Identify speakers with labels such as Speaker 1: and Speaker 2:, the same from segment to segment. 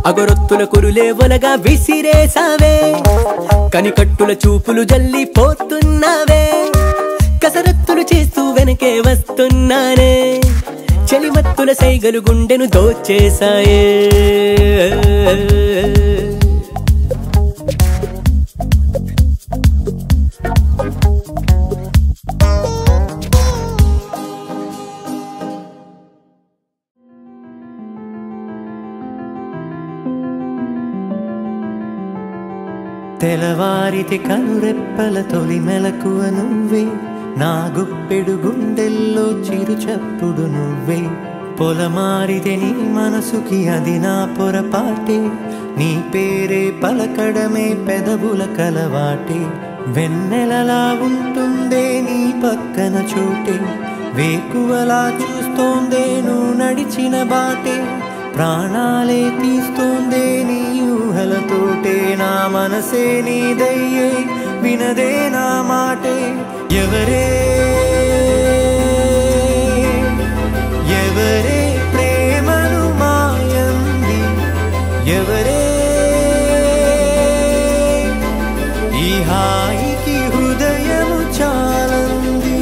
Speaker 1: అగరొత్తుల కురులే వలగా విసిరేసావే, కనికట్టుల చూపులు జల్లిపోతున్నావే, కసరత్తులు చేస్తూ వెనకే వస్తున్నానే, చలిమత్తుల సైగలు గుండెను దోచేసాయే. తెలవారితే కనురెప్పల తొలి మెలకువ నువ్వే, నా గుప్పెడు గుండెల్లో చిరు చప్పుడు నువ్వే, పొలమారితే నీ మనసుకి అది నా పొరపాటే, నీ పేరే పలకడమే పెదవుల కలవాటే, వెన్నెలలా ఉంటుందే నీ పక్కన చోటే, వేకువలా చూస్తోందే నువ్వు నడిచిన బాటే, ప్రాణాలే తీస్తోందే నీ ఊహలతోటే, నా మనసే నీదయ్యే వినదే నా మాటే. ఎవరే ఎవరే ప్రేమను మాయంది, ఎవరే ఈ హాయికి హృదయము చాలంది.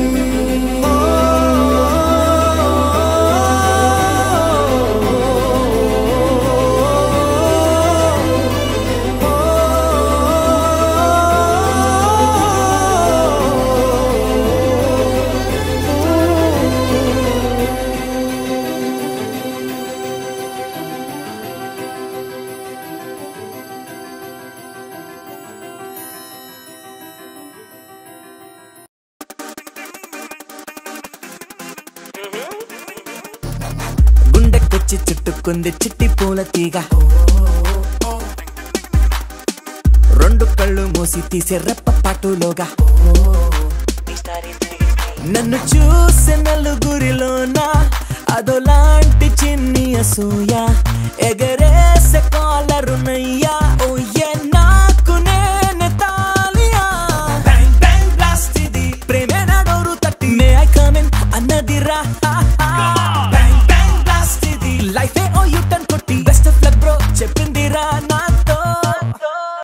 Speaker 1: గుండెకొచ్చి చుట్టుకుంది చిట్టి పూల తీగ, రెండు కళ్ళు మూసి తీసే రెప్ప పాటులోగా, నన్ను చూసే నలుగురిలోన అదోలాంటి చిన్ని అసూయ, ఎగరేసే కాలరునయ్య